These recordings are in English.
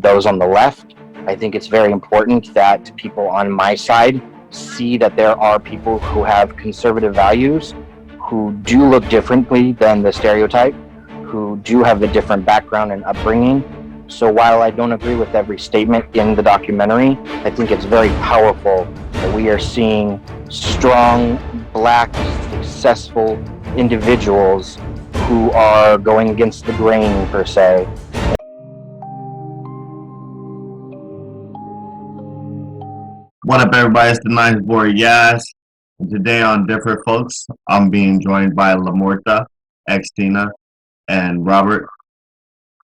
those on the left. I think it's very important that people on my side see that there are people who have conservative values, who do look differently than the stereotype, who do have a different background and upbringing. So while I don't agree with every statement in the documentary, I think it's very powerful that we are seeing strong, black, successful individuals who are going against the grain, per se. What up, everybody? It's the Nice Boy Yaz. And today on Different Folks, I'm being joined by Lamorta, Tina, and Robert.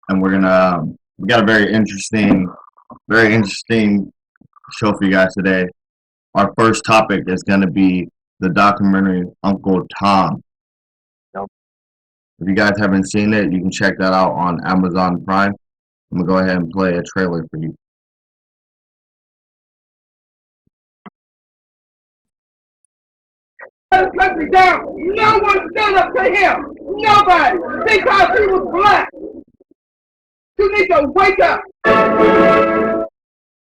And we got a very interesting show for you guys today. Our first topic is going to be the documentary Uncle Tom. Nope. If you guys haven't seen it, you can check that out on Amazon Prime. I'm going to go ahead and play a trailer for you. The country down. No one stood up to him. Nobody. Because he was black. You need to wake up.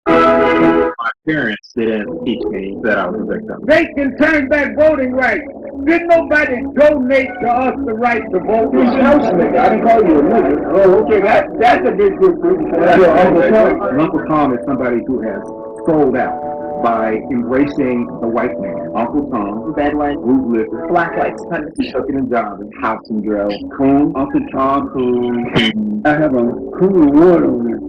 My parents didn't teach me that I was a victim. They can turn back voting rights. Did nobody donate to us the right to vote? I didn't call you a nigga. Oh, okay, that's a big difference. Uncle Tom is somebody who has sold out by embracing the white man. Uncle Tom, Bad Light, Root Liquor, Black Light Supremacy, Shucking and Jiving, House and Drill, Coon, Uncle Tom Coon. I have a Coon Award on it.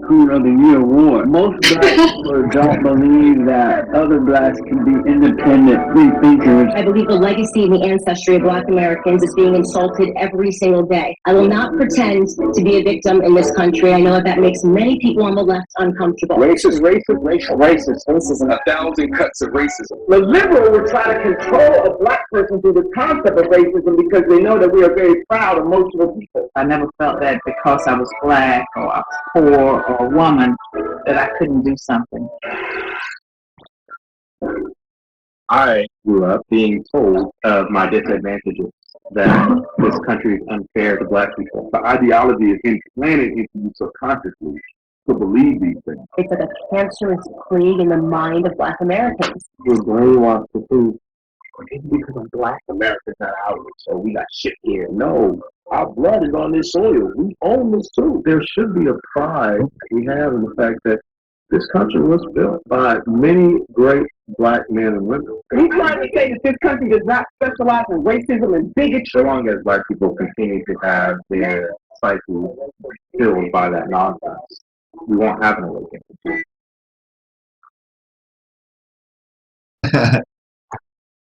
Coon of the Year Award. Most black people don't believe that other blacks can be independent, free thinkers. I believe the legacy and the ancestry of Black Americans is being insulted every single day. I will not pretend to be a victim in this country. I know that makes many people on the left uncomfortable. Racist, racism, 1,000 cuts of racism. The liberal will try to control a black person through the concept of racism because they know that we are very proud, emotional people. I never felt that because I was black or I was poor or a woman that I couldn't do something. I grew up being told of my disadvantages, that this country is unfair to black people. The ideology is implanted into you subconsciously to believe these things. It's like a cancerous plague in the mind of Black Americans. We're brainwashed to think, because I'm black, America's not ours, so we got shit here. No, our blood is on this soil. We own this too. There should be a pride we have in the fact that this country was built by many great black men and women. He's trying to say that this country does not specialize in racism and bigotry. So long as black people continue to have their cycle filled by that nonsense, we won't have an awakening.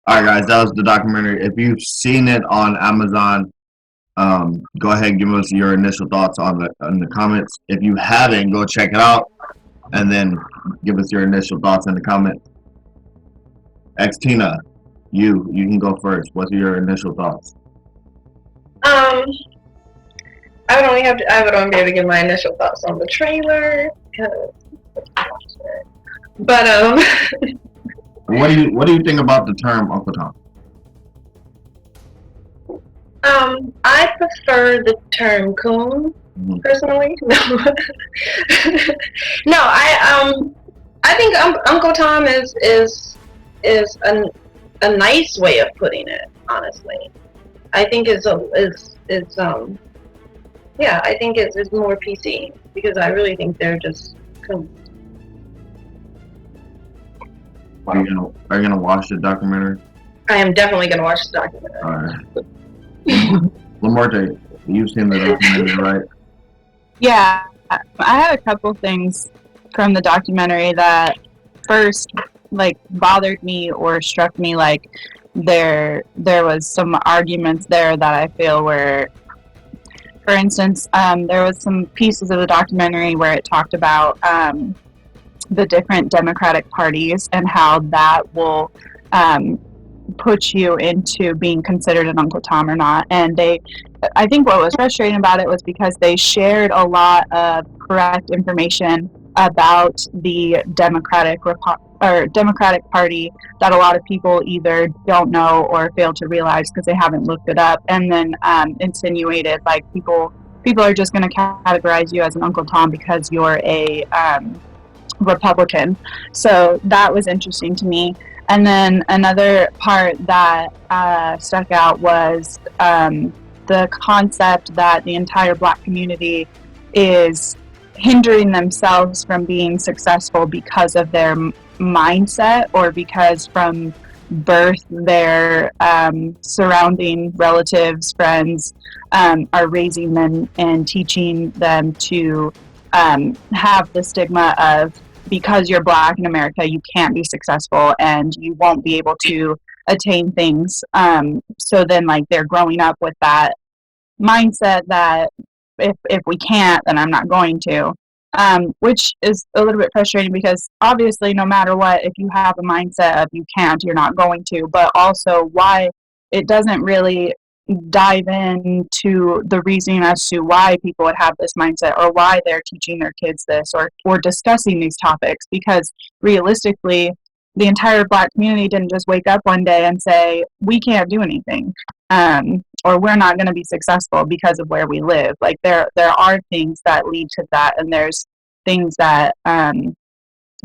All right, guys, that was the documentary. If you've seen it on Amazon, go ahead and give us your initial thoughts in the comments. If you haven't, go check it out and then give us your initial thoughts in the comments. Tina, you can go first. What's your initial thoughts? I would only be able to give my initial thoughts on the trailer but What do you think about the term Uncle Tom? I prefer the term coon, personally. No, I think Uncle Tom is a nice way of putting it. Honestly, I think I think it's more PC because I really think they're just coons. Are you gonna watch the documentary? I am definitely gonna watch the documentary. All right. Lamorta, you've seen the documentary, right? Yeah, I had a couple things from the documentary that first bothered me or struck me. Like there was some arguments there that I feel were, for instance, there was some pieces of the documentary where it talked about the different Democratic parties and how that will put you into being considered an Uncle Tom or not. And I think what was frustrating about it was because they shared a lot of correct information about the Democratic Party that a lot of people either don't know or fail to realize because they haven't looked it up, and then insinuated like people people are just going to categorize you as an Uncle Tom because you're a Republican. So that was interesting to me. And then another part that stuck out was the concept that the entire Black community is hindering themselves from being successful because of their mindset, or because from birth their surrounding relatives, friends are raising them and teaching them to have the stigma of, because you're Black in America, you can't be successful and you won't be able to attain things. So then, like, they're growing up with that mindset that if we can't, then I'm not going to. Which is a little bit frustrating, because obviously, no matter what, if you have a mindset of you can't, you're not going to. But also, why it doesn't really dive into the reasoning as to why people would have this mindset, or why they're teaching their kids this, or discussing these topics. Because realistically, the entire Black community didn't just wake up one day and say, we can't do anything, or we're not going to be successful because of where we live. Like, there are things that lead to that, and there's things that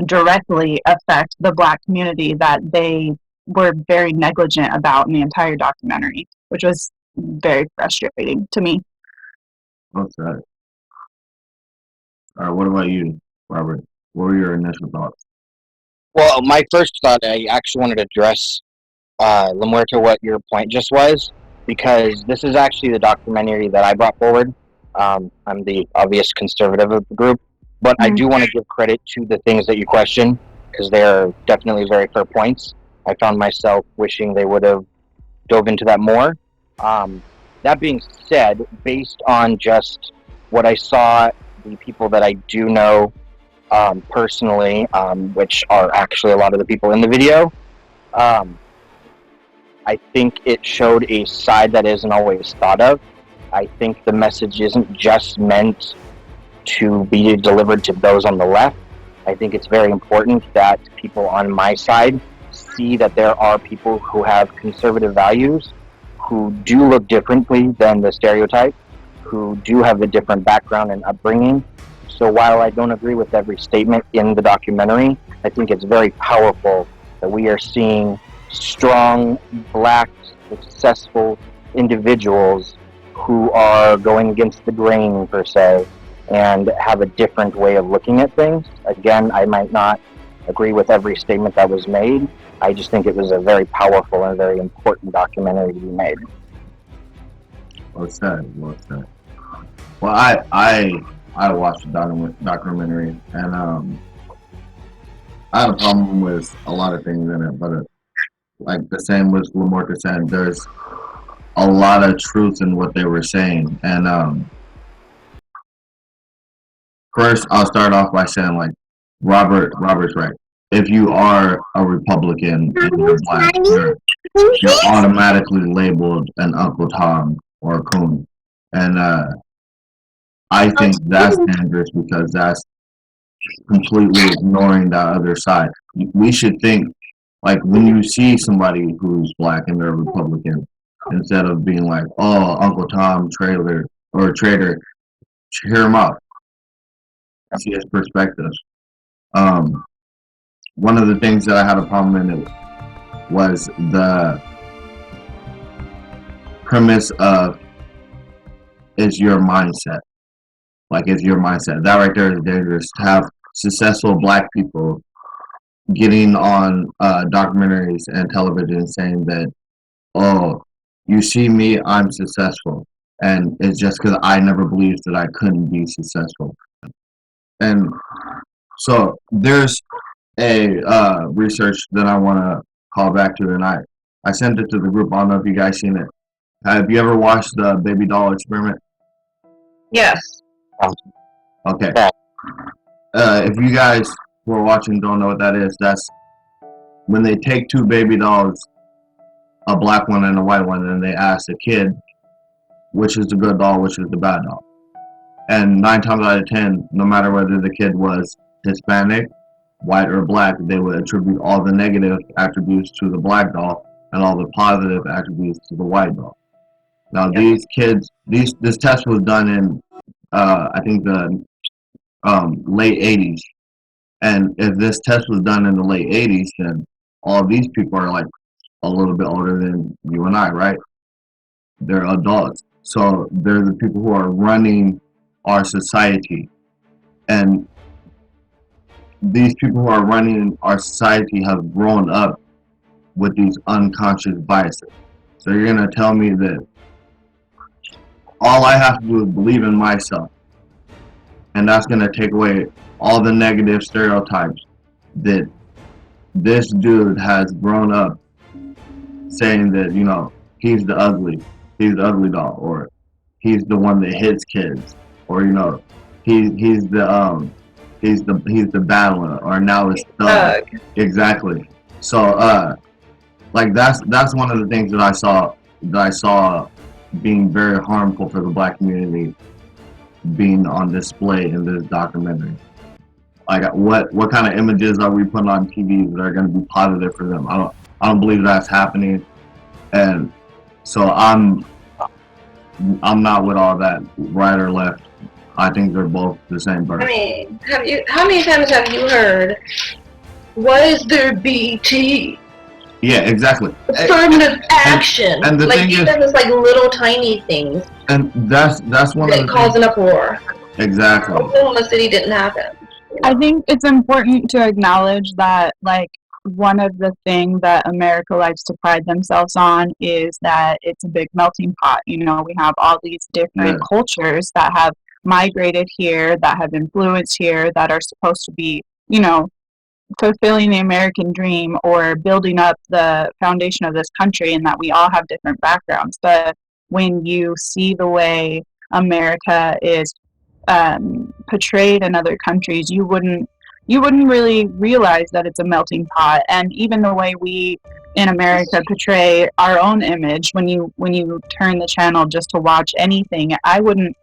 directly affect the Black community that they were very negligent about in the entire documentary, which was very frustrating to me. What's that? All right, what about you, Robert? What were your initial thoughts? Well, my first thought, I actually wanted to address, Lamuerta, what your point just was, because this is actually the documentary that I brought forward. I'm the obvious conservative of the group, but I do want to give credit to the things that you question, because they're definitely very fair points. I found myself wishing they would have dove into that more. That being said, based on just what I saw, the people that I do know personally, which are actually a lot of the people in the video, I think it showed a side that isn't always thought of. I think the message isn't just meant to be delivered to those on the left. I think it's very important that people on my side see that there are people who have conservative values, who do look differently than the stereotype, who do have a different background and upbringing. So while I don't agree with every statement in the documentary, I think it's very powerful that we are seeing strong, Black, successful individuals who are going against the grain, per se, and have a different way of looking at things. Again, I might not agree with every statement that was made. I just think it was a very powerful and very important documentary to be made. Well said. Well said. Well, I watched the documentary, and I had a problem with a lot of things in it, but like the same with Lamuerta said, there's a lot of truth in what they were saying. And first, I'll start off by saying, like, Robert's right. If you are a Republican and you're Black, you're automatically labeled an Uncle Tom or a coon. And I think that's dangerous, because that's completely ignoring that other side. We should think, like, when you see somebody who's Black and they're Republican, instead of being like, oh, Uncle Tom, traitor, hear him out. See his perspectives. One of the things that I had a problem in it was the premise of, is your mindset. Like, is your mindset. That right there is dangerous. To have successful Black people getting on documentaries and television saying that, oh, you see me, I'm successful. And it's just because I never believed that I couldn't be successful. And so there's a research that I want to call back to, and I sent it to the group. I don't know if you guys seen it. Have you ever watched the baby doll experiment? Yes. Okay. If you guys who are watching don't know what that is, that's when they take two baby dolls, a Black one and a white one, and they ask the kid, which is the good doll, which is the bad doll. And 9 times out of 10, no matter whether the kid was Hispanic, white, or Black, they would attribute all the negative attributes to the Black doll and all the positive attributes to the white doll. Now, these kids, this test was done in I think the late 80s. And if this test was done in the late 80s, then all these people are like a little bit older than you and I, right? They're adults. So they're the people who are running our society. And these people who are running our society have grown up with these unconscious biases. So you're going to tell me that all I have to do is believe in myself. And that's going to take away all the negative stereotypes that this dude has grown up saying that, you know, he's the ugly doll, or he's the one that hits kids, or you know, he's the battler, or now it's thug. Exactly. So like that's one of the things that I saw being very harmful for the black community being on display in this documentary. Like what kind of images are we putting on TV that are going to be positive for them? I don't believe that's happening, and so I'm not with all that right or left. I think they're both the same person. I mean, how many times have you heard, why is there BT? Yeah, exactly. Affirmative action. And the like thing even is, it's like little tiny things and that's one of that the cause an uproar. Exactly. Oklahoma City didn't happen. I think it's important to acknowledge that, like, one of the things that America likes to pride themselves on is that it's a big melting pot. You know, we have all these different cultures that have migrated here, that have influenced here, that are supposed to be, you know, fulfilling the American dream or building up the foundation of this country, and that we all have different backgrounds. But when you see the way America is portrayed in other countries, you wouldn't really realize that it's a melting pot. And even the way we in America portray our own image, when you turn the channel just to watch anything, I wouldn't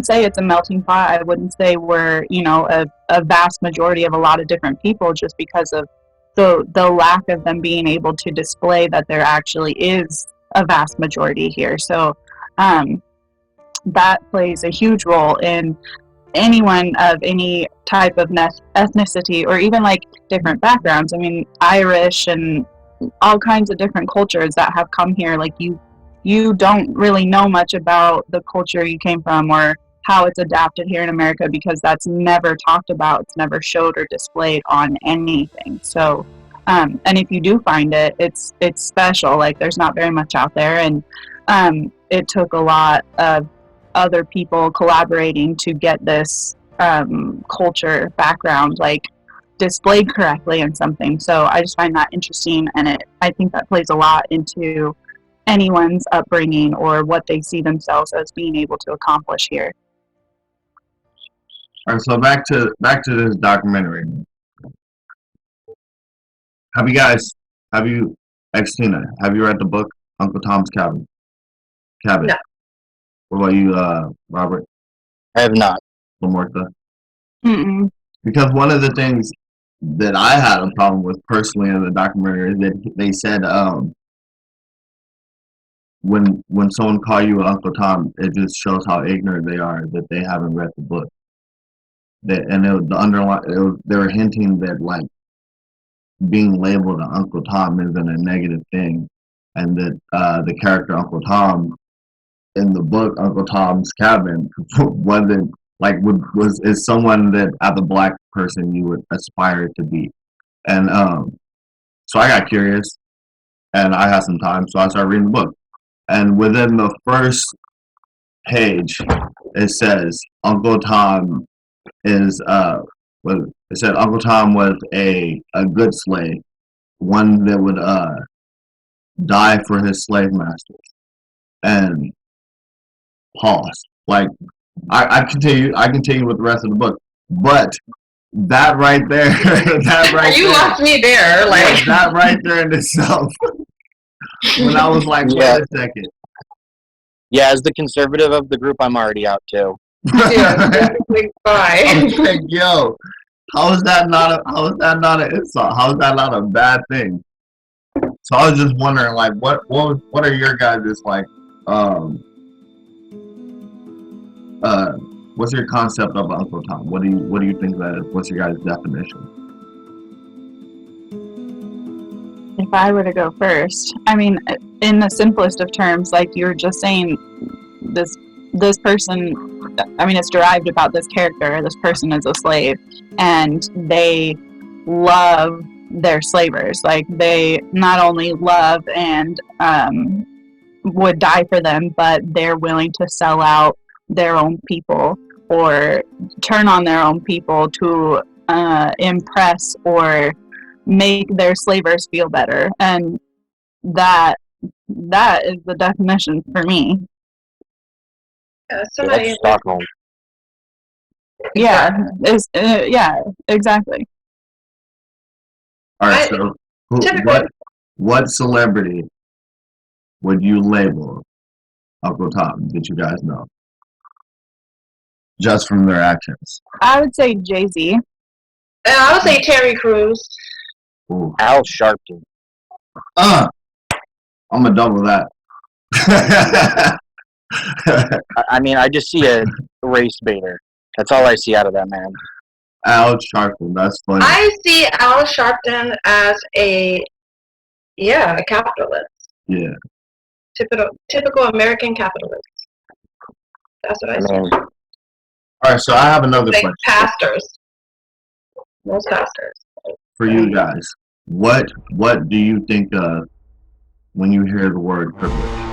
say it's a melting pot. I wouldn't say we're, you know, a vast majority of a lot of different people, just because of the lack of them being able to display that there actually is a vast majority here. So that plays a huge role in anyone of any type of ethnicity, or even like different backgrounds. I mean, Irish and all kinds of different cultures that have come here. Like you don't really know much about the culture you came from or how it's adapted here in America, because that's never talked about. It's never showed or displayed on anything. So and if you do find it, it's special. Like, there's not very much out there, and it took a lot of other people collaborating to get this culture background like displayed correctly in something. So I just find that interesting, and I think that plays a lot into anyone's upbringing or what they see themselves as being able to accomplish here. All right, so back to this documentary. Have you, Xtina, have you read the book Uncle Tom's Cabin? No. What about you, Robert? I have not. LaMorta? Mm-mm. Because one of the things that I had a problem with personally in the documentary is that they said when someone call you Uncle Tom, it just shows how ignorant they are that they haven't read the book. They were hinting that like being labeled an Uncle Tom isn't a negative thing, and that the character Uncle Tom in the book Uncle Tom's Cabin wasn't like is someone that as a black person you would aspire to be. And so I got curious and I had some time, so I started reading the book. And within the first page it says Uncle Tom is it said Uncle Tom was a good slave, one that would die for his slave masters. And pause. Like I continue with the rest of the book, but that right there, you lost me there. Like that right there in itself. When I was like, wait a second. Yeah, as the conservative of the group, I'm already out too. yeah, like, bye. I'm like, yo, how is that not an insult? How is that not a bad thing? So I was just wondering, like, what are your guys' like What's your concept of Uncle Tom? What do you think that is? What's your guys' definition? If I were to go first, I mean, in the simplest of terms, like you were just saying, this person, I mean, it's derived about this character. This person is a slave, and they love their slavers. Like, they not only love and would die for them, but they're willing to sell out their own people or turn on their own people to impress or make their slavers feel better. And that is the definition for me. Somebody That's Stockholm. Yeah, yeah, exactly. All right, I- so typically- what celebrity would you label Uncle Tom that you guys know? Just from their actions. I would say Jay-Z. I would say Terry Crews. Ooh. Al Sharpton. I'm gonna double that. I mean, I just see a race baiter. That's all I see out of that man. Al Sharpton, that's funny. I see Al Sharpton as a capitalist. Yeah. Typical American capitalist. That's what I see. mean, All right, so I have another Like question pastors. Most pastors. for you guys. What do you think of when you hear the word privilege?